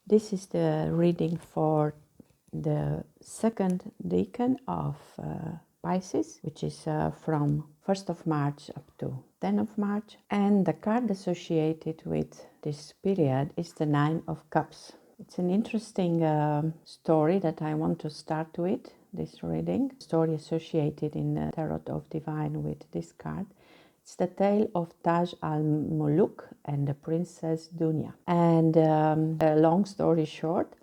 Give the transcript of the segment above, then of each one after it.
This is the reading for the second decan of Pisces, which is from 1st of March up to 10th of March. And the card associated with this period is the Nine of Cups. It's an interesting story that I want to start with, this reading. Story associated in the Tarot of Divine with this card. It's the tale of Taj al-Muluk and the Princess Dunya. And a long story short,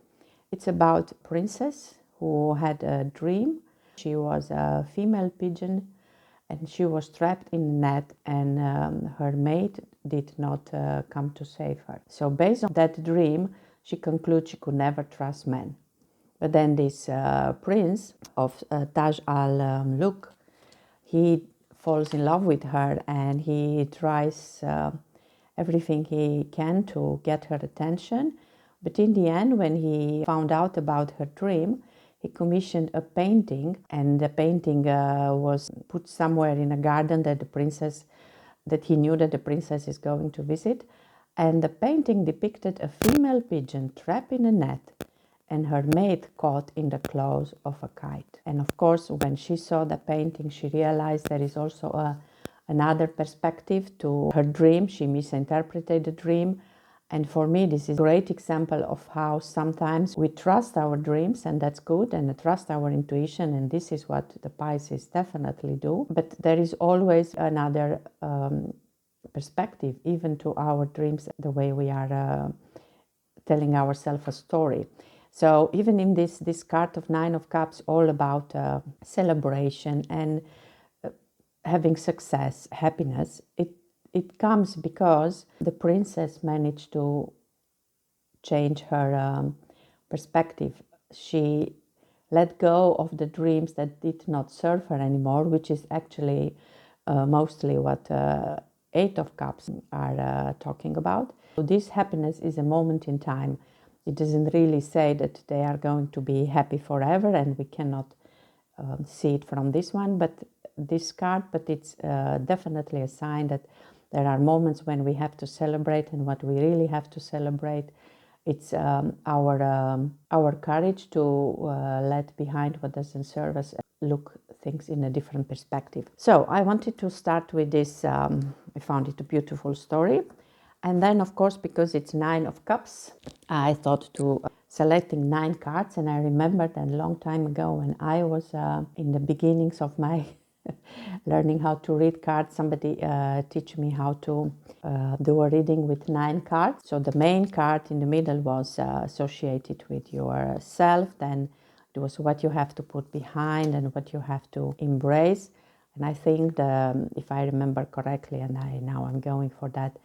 it's about a princess who had a dream. She was a female pigeon and she was trapped in a net, and her mate did not come to save her. So based on that dream, she concluded she could never trust men. But then this prince of Taj al-Muluk, he falls in love with her and he tries everything he can to get her attention. But in the end, when he found out about her dream, he commissioned a painting, and the painting was put somewhere in a garden that he knew that the princess is going to visit. And the painting depicted a female pigeon trapped in a net and her mate caught in the claws of a kite. And of course, when she saw the painting, she realized there is also another perspective to her dream. She misinterpreted the dream. And for me, this is a great example of how sometimes we trust our dreams, and that's good, and trust our intuition, and this is what the Pisces definitely do. But there is always another perspective, even to our dreams, the way we are telling ourselves a story. So even in this card of Nine of Cups, all about celebration and having success, happiness, it comes because the princess managed to change her perspective. She let go of the dreams that did not serve her anymore, which is actually mostly what Eight of Cups are talking about. So this happiness is a moment in time. It doesn't really say that they are going to be happy forever, and we cannot see it from this one, but this card, but it's definitely a sign that there are moments when we have to celebrate, and what we really have to celebrate, it's our courage to let behind what doesn't serve us, look things in a different perspective. So I wanted to start with this. I found it a beautiful story. And then, of course, because it's Nine of Cups, I thought to selecting 9 cards. And I remembered a long time ago when I was in the beginnings of my learning how to read cards, somebody teach me how to do a reading with 9 cards. So the main card in the middle was associated with yourself. Then it was what you have to put behind and what you have to embrace. And I think if I remember correctly, and now I'm going for that,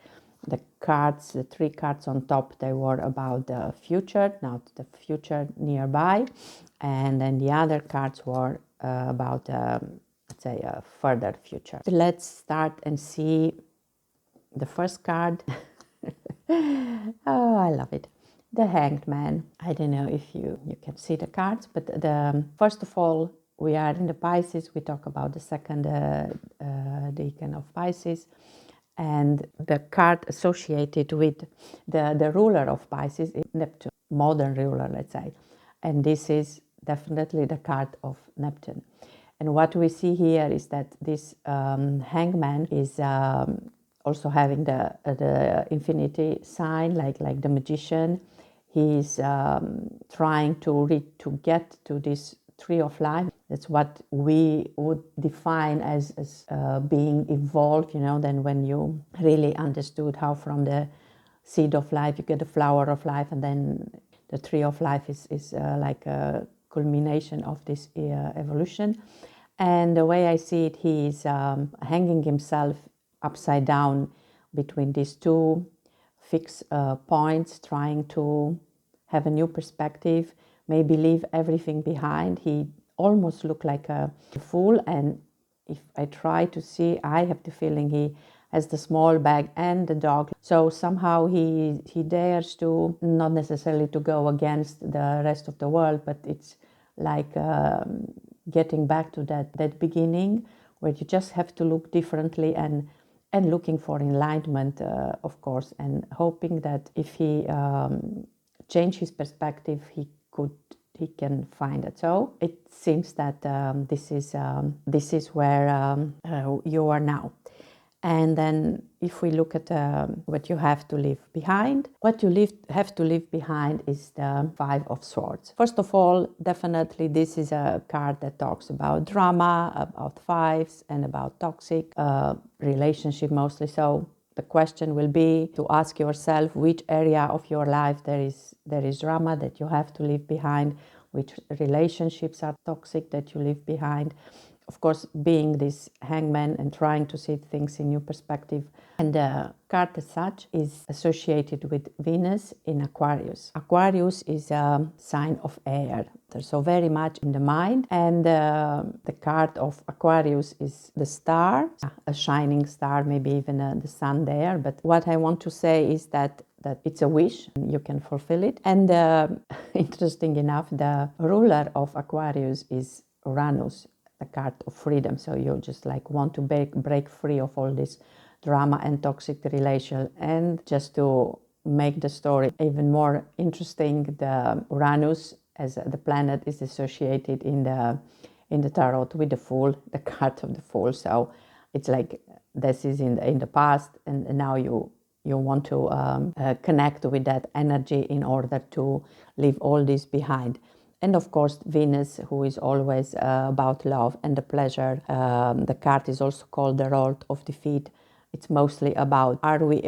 the cards, the 3 cards on top, they were about the future, not the future nearby. And then the other cards were about, let's say, a further future. Let's start and see the first card. Oh, I love it. The Hanged Man. I don't know if you can see the cards, but first of all, we are in the Pisces. We talk about the second decan of Pisces. And the card associated with the ruler of Pisces is Neptune, modern ruler, let's say. And this is definitely the card of Neptune. And what we see here is that this hangman is also having the infinity sign, like the magician. He's trying to get to this tree of life. That's what we would define as being evolved, than when you really understood how from the seed of life you get the flower of life, and then the tree of life is like a culmination of this evolution. And the way I see it, he is hanging himself upside down between these 2 fixed points, trying to have a new perspective, maybe leave everything behind. He almost looked like a fool, and if I try to see, I have the feeling he has the small bag and the dog. So somehow he dares to, not necessarily to go against the rest of the world, but it's like getting back to that beginning where you just have to look differently and looking for enlightenment, of course, and hoping that if he change his perspective, he can find it. So it seems that this is where you are now. And then if we look at what you have to leave behind, what you have to leave behind is the Five of Swords. First of all, definitely this is a card that talks about drama, about fives, and about toxic relationship mostly. So the question will be to ask yourself which area of your life there is drama that you have to leave behind, which relationships are toxic that you leave behind. Of course, being this hangman and trying to see things in new perspective. And the card as such is associated with Venus in Aquarius. Aquarius is a sign of air, so very much in the mind. And the card of Aquarius is the star, a shining star, maybe even the sun there. But what I want to say is that it's a wish, you can fulfill it. And interesting enough, the ruler of Aquarius is Uranus, the card of freedom. So you just like want to break free of all this drama and toxic relation. And just to make the story even more interesting, the Uranus as the planet is associated in the tarot with the Fool, the card of the Fool. So it's like this is in the past, and now you want to connect with that energy in order to leave all this behind. And of course, Venus, who is always about love and the pleasure. The card is also called the Lord of Defeat. It's mostly about, are we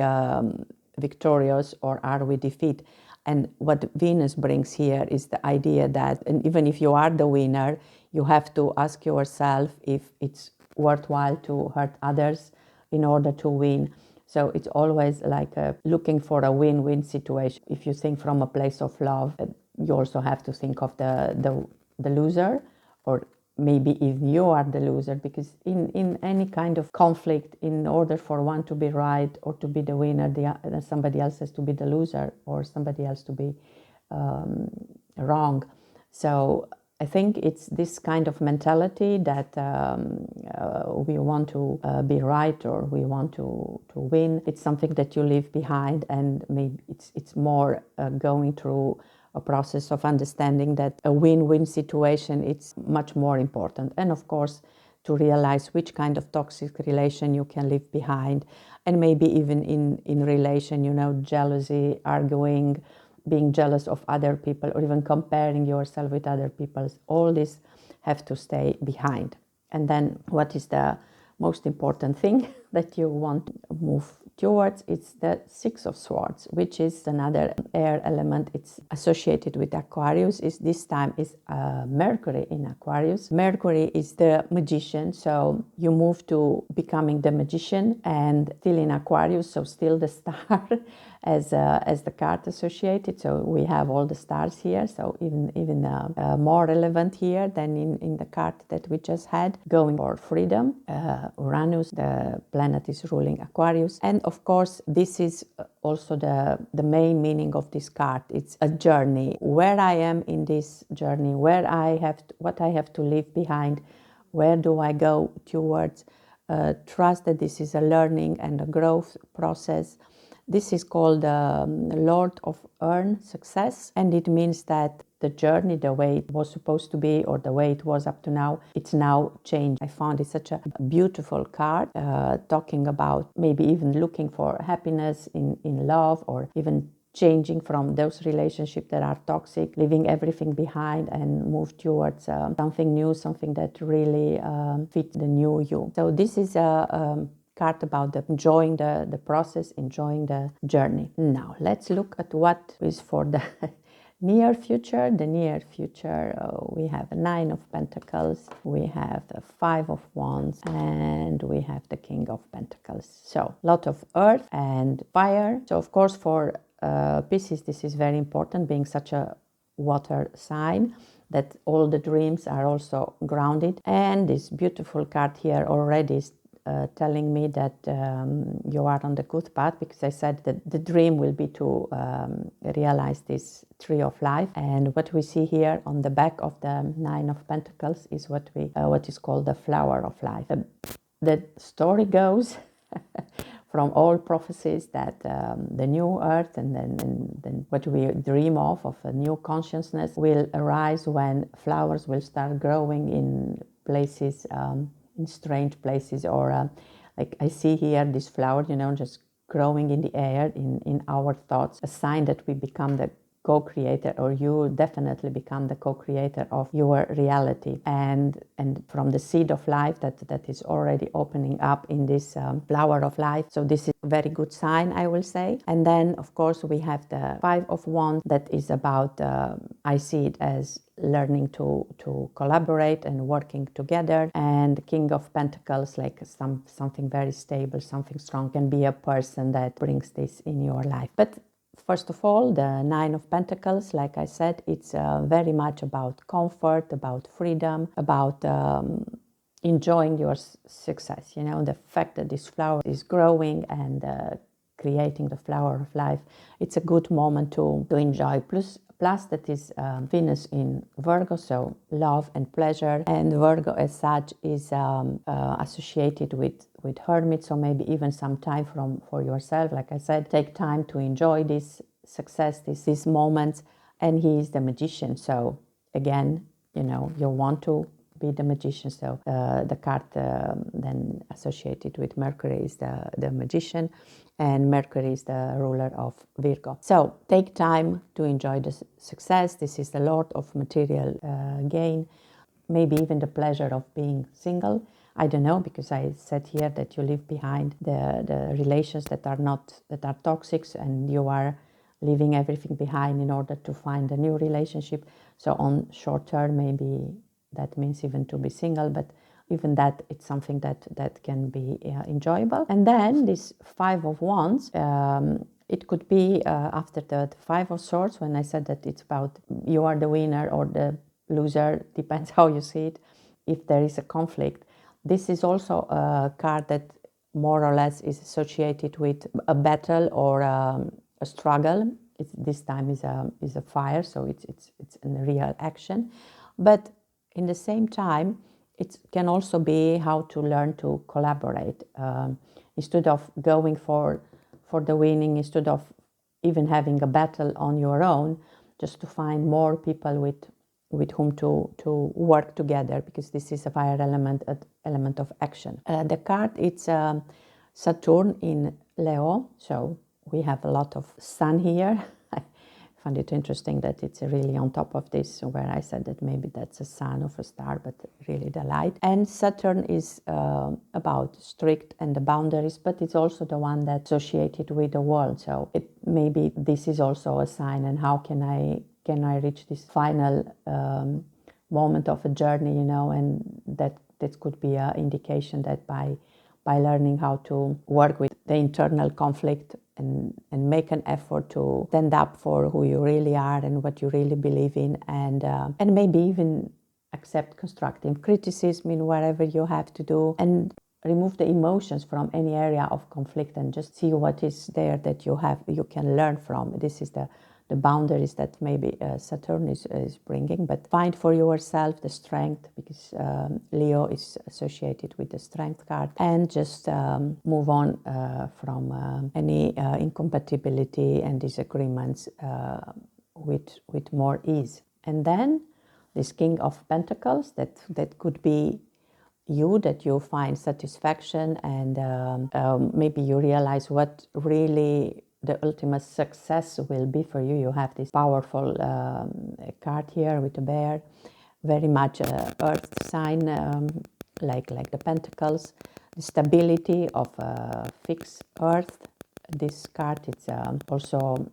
victorious or are we defeat? And what Venus brings here is the idea that, and even if you are the winner, you have to ask yourself if it's worthwhile to hurt others in order to win. So it's always like looking for a win-win situation. If you think from a place of love, you also have to think of the loser, or maybe even you are the loser, because in any kind of conflict, in order for one to be right or to be the winner, somebody else has to be the loser, or somebody else to be wrong. So I think it's this kind of mentality that we want to be right, or we want to win. It's something that you leave behind, and maybe it's more going through a process of understanding that a win-win situation, it's much more important. And of course, to realize which kind of toxic relation you can leave behind, and maybe even in relation, jealousy, arguing, being jealous of other people, or even comparing yourself with other people. All this have to stay behind. And then what is the most important thing that you want to move towards? It's the Six of Swords, which is another air element. It's associated with Aquarius. This time is Mercury in Aquarius. Mercury is the magician, so you move to becoming the magician, and still in Aquarius, so still the star as the card associated. So we have all the stars here, so even more relevant here than in the card that we just had, going for freedom. Uranus, the planet, is ruling Aquarius. And of course, this is also the main meaning of this card. It's a journey. Where I am in this journey, what I have to leave behind, where do I go towards? Trust that this is a learning and a growth process. This is called Lord of Earn Success, and it means that the journey, the way it was supposed to be, or the way it was up to now, it's now changed. I found it such a beautiful card, talking about maybe even looking for happiness in love, or even changing from those relationships that are toxic, leaving everything behind and move towards something new, something that really fits the new you. So this is a card about enjoying the process, enjoying the journey. Now let's look at what is for the near future. The near future, we have a Nine of Pentacles, we have the Five of Wands, and we have the King of Pentacles. So a lot of earth and fire. So of course for Pisces, this is very important, being such a water sign, that all the dreams are also grounded. And this beautiful card here already is telling me that you are on the good path, because I said that the dream will be to realize this tree of life. And what we see here on the back of the Nine of Pentacles is what is called the flower of life. The story goes from all prophecies that the new earth and then what we dream of a new consciousness will arise when flowers will start growing in places, in strange places, or like I see here this flower, you know, just growing in the air, in our thoughts, a sign that we become the co-creator, or you definitely become the co-creator of your reality, and from the seed of life that is already opening up in this flower of life. So this is a very good sign, I will say. And then of course we have the Five of Wands, that is about I see it as learning to collaborate and working together. And the King of Pentacles, like something very stable, something strong, can be a person that brings this in your life. But first of all, the Nine of Pentacles, like I said, it's very much about comfort, about freedom, about enjoying your success. You know, the fact that this flower is growing and creating the flower of life, it's a good moment to enjoy. Plus that is Venus in Virgo, so love and pleasure. And Virgo as such is associated with hermit, so maybe even some time for yourself. Like I said, take time to enjoy this success, these moments. And he is the magician, so again, you know, you want to be the magician. So the card then associated with Mercury is the magician, and Mercury is the ruler of Virgo. So take time to enjoy the success. This is the Lord of material gain, maybe even the pleasure of being single. I don't know, because I said here that you leave behind the relations that are toxic, and you are leaving everything behind in order to find a new relationship. So on short term, maybe that means even to be single, but even that, it's something that can be enjoyable. And then this Five of Wands, it could be after the Five of Swords, when I said that it's about you are the winner or the loser, depends how you see it, if there is a conflict. This is also a card that more or less is associated with a battle or a struggle. This time is a fire, so it's a real action. But in the same time, it can also be how to learn to collaborate. Instead of going for the winning, instead of even having a battle on your own, just to find more people with whom to work together, because this is a fire element of action. The card, it's Saturn in Leo, so we have a lot of sun here. I find it interesting that it's really on top of this, where I said that maybe that's a sun of a star, but really the light. And Saturn is about strict and the boundaries, but it's also the one that's associated with the world. So maybe this is also a sign, and how can I reach this final moment of a journey, you know, and that could be an indication that by learning how to work with the internal conflict and make an effort to stand up for who you really are and what you really believe in, and maybe even accept constructive criticism in whatever you have to do, and remove the emotions from any area of conflict, and just see what is there that you can learn from. This is the boundaries that maybe Saturn is bringing, but find for yourself the strength, because Leo is associated with the strength card, and just move on from any incompatibility and disagreements with more ease. And then this King of Pentacles, that could be you, that you find satisfaction, and maybe you realize what really the ultimate success will be for you. You have this powerful card here with a bear, very much earth sign, like the Pentacles, the stability of fixed earth. This card, it's also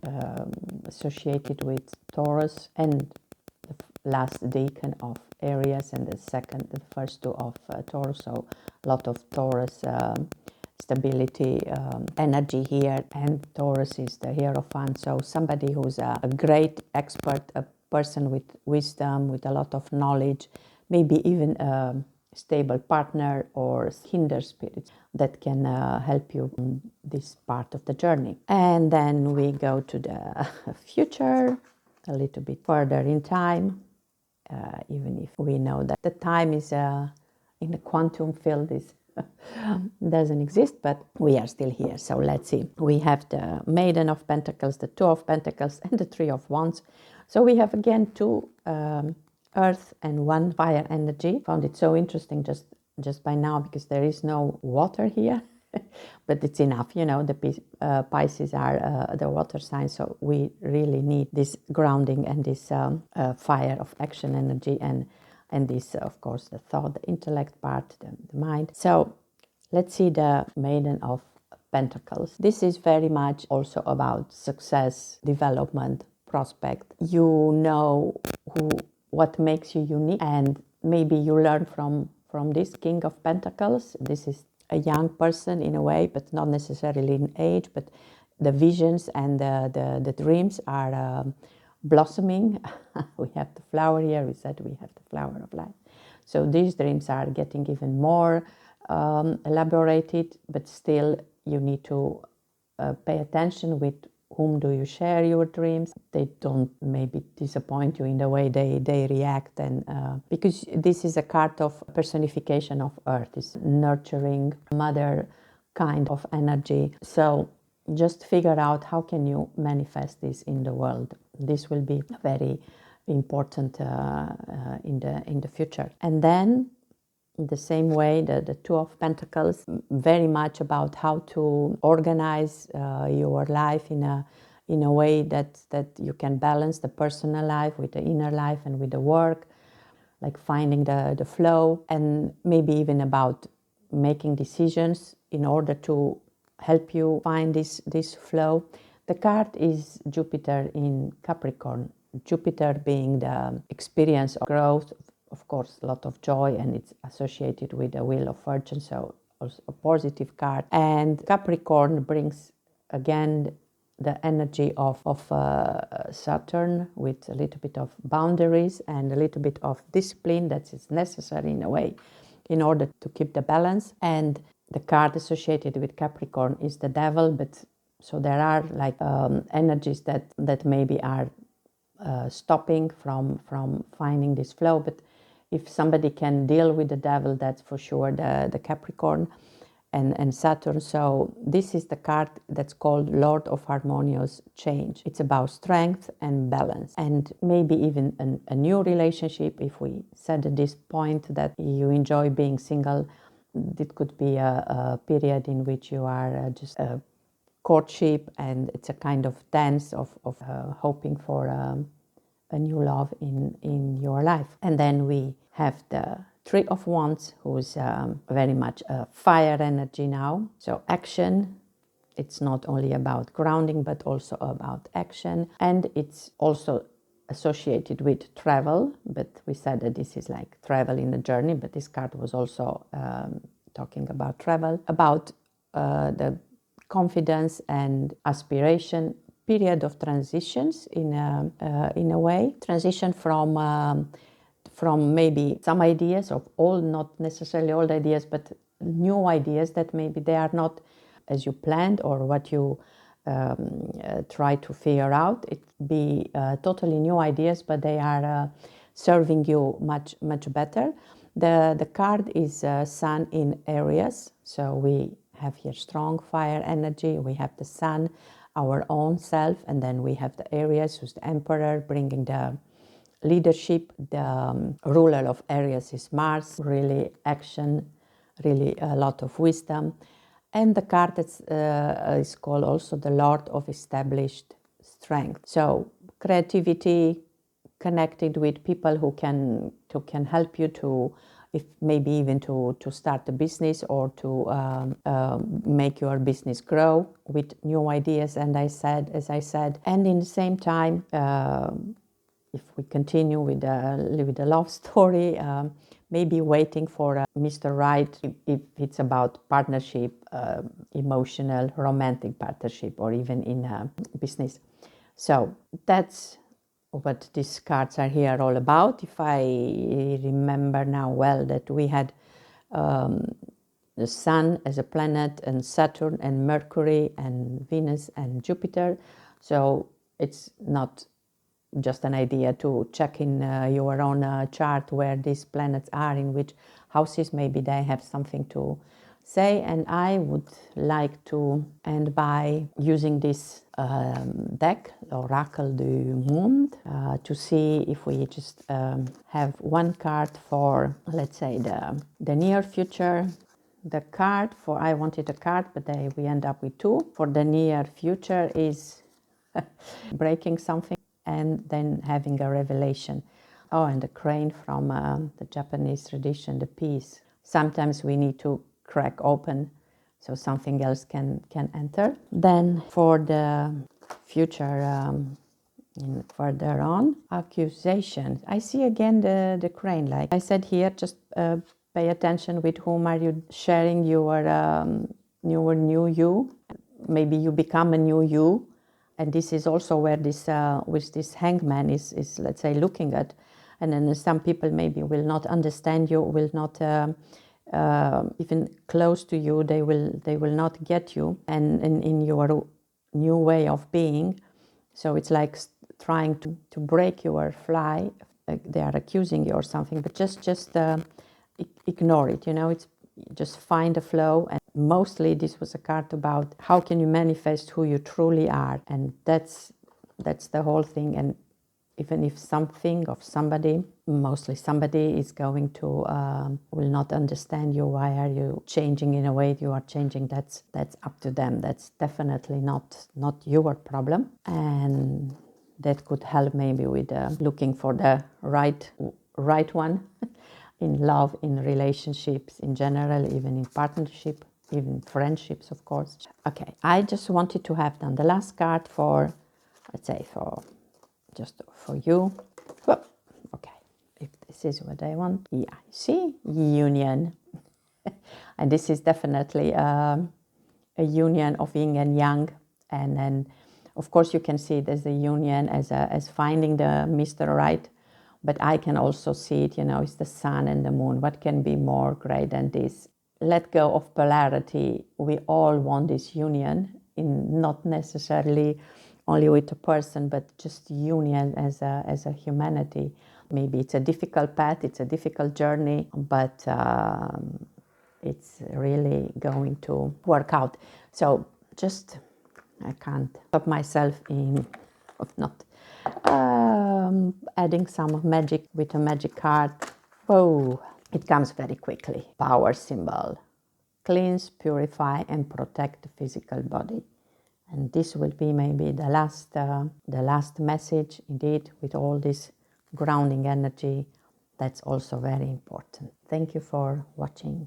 associated with Taurus, and the last decan of Aries, and the first two of Taurus. So a lot of Taurus stability, energy here, and Taurus is the Hierophant, so somebody who's a great expert, a person with wisdom, with a lot of knowledge, maybe even a stable partner or kinder spirits that can help you in this part of the journey. And then we go to the future, a little bit further in time, even if we know that the time is in the quantum field is doesn't exist, but we are still here. So let's see. We have the Maiden of Pentacles, the Two of Pentacles, and the Three of Wands. So we have again two earth and one fire energy. Found it so interesting just by now because there is no water here. But it's enough, the Pisces are the water sign, so we really need this grounding and this fire of action energy and this, of course, the thought, the intellect part, the mind. So let's see the Maiden of Pentacles. This is very much also about success, development, prospect. You know what makes you unique, and maybe you learn from this King of Pentacles. This is a young person in a way, but not necessarily in age, but the visions and the dreams are blossoming. We have the flower here. We said we have the flower of life. So these dreams are getting even more elaborated, but still you need to pay attention with whom do you share your dreams. They don't maybe disappoint you in the way they react, and because this is a card of personification of earth, it's nurturing mother kind of energy. So just figure out how can you manifest this in the world. This will be very important in the future. And then in the same way, the Two of Pentacles, very much about how to organize your life in a way that you can balance the personal life with the inner life and with the work, like finding the flow, and maybe even about making decisions in order to help you find this flow. The card is Jupiter in Capricorn, Jupiter being the experience of growth, of course, a lot of joy, and it's associated with the Wheel of Fortune, so also a positive card. And Capricorn brings again the energy of Saturn, with a little bit of boundaries and a little bit of discipline that is necessary in a way in order to keep the balance. And the card associated with Capricorn is the Devil, but so there are like energies that maybe are stopping from finding this flow. But if somebody can deal with the Devil, that's for sure the Capricorn and Saturn. So this is the card that's called Lord of Harmonious Change. It's about strength and balance, and maybe even a new relationship. If we said at this point that you enjoy being single, it could be a period in which you are just courtship, and it's a kind of dance of hoping for a new love in your life. And then we have the Three of Wands, who's very much a fire energy now. So action, it's not only about grounding, but also about action. And it's also associated with travel, but we said that this is like travel in a journey, but this card was also talking about travel, about the confidence and aspiration, period of transitions in a way, transition from maybe some ideas of all, not necessarily old ideas, but new ideas that maybe they are not as you planned or what you try to figure out. It be totally new ideas, but they are serving you much better. The card is Sun in Aries, so we have here strong fire energy. We have the Sun, our own self, and then we have the Aries, who's the Emperor, bringing the leadership. The ruler of Aries is Mars, really action, really a lot of wisdom. And the card that is called also the Lord of Established Strength. So creativity, connected with people who can help you to, if maybe even to start a business or to make your business grow with new ideas. And as I said, and in the same time, if we continue with the love story, maybe waiting for Mr. Right, if it's about partnership, emotional, romantic partnership, or even in business. So that's what these cards are here all about. If I remember now well, that we had the Sun as a planet, and Saturn and Mercury and Venus and Jupiter. So it's not just an idea to check in your own chart where these planets are, in which houses maybe they have something to say. And I would like to end by using this deck, Oracle du Monde, to see if we just have one card for, let's say, the near future. The card for, I wanted a card, but we end up with two. For the near future is breaking something and then having a revelation. Oh, and the crane from the Japanese tradition, the peace. Sometimes we need to crack open so something else can enter. Then for the future, further on, accusations. I see again the crane. Like I said here, just pay attention with whom are you sharing your new you. Maybe you become a new you. And this is also where this, with this hangman is, let's say, looking at. And then some people maybe will not understand you, will not even close to you. They will not get you, and in your new way of being. So it's like trying to break your fly. They are accusing you or something, but just ignore it. You know, it's just find a flow. And mostly this was a card about how can you manifest who you truly are, and that's the whole thing. And even if something of somebody, mostly somebody, is going to will not understand you, why are you changing in a way you are changing, that's up to them. That's definitely not your problem. And that could help maybe with looking for the right one in love, in relationships in general, even in partnership, even friendships, of course. Okay, I just wanted to have done the last card for, let's say, just for you. Oh, okay, if this is what I want. Yeah, see, union. And this is definitely a union of yin and yang. And then, of course, you can see there's a union as finding the Mr. Right. But I can also see it, you know, it's the sun and the moon. What can be more great than this? Let go of polarity. We all want this union, in not necessarily only with a person, but just union as a humanity. Maybe it's a difficult path, it's a difficult journey, but it's really going to work out. So just, I can't stop myself of not adding some magic with a magic card. Oh, it comes very quickly. Power symbol. Cleanse, purify, and protect the physical body. And this will be maybe the last message, indeed, with all this grounding energy. That's also very important. Thank you for watching.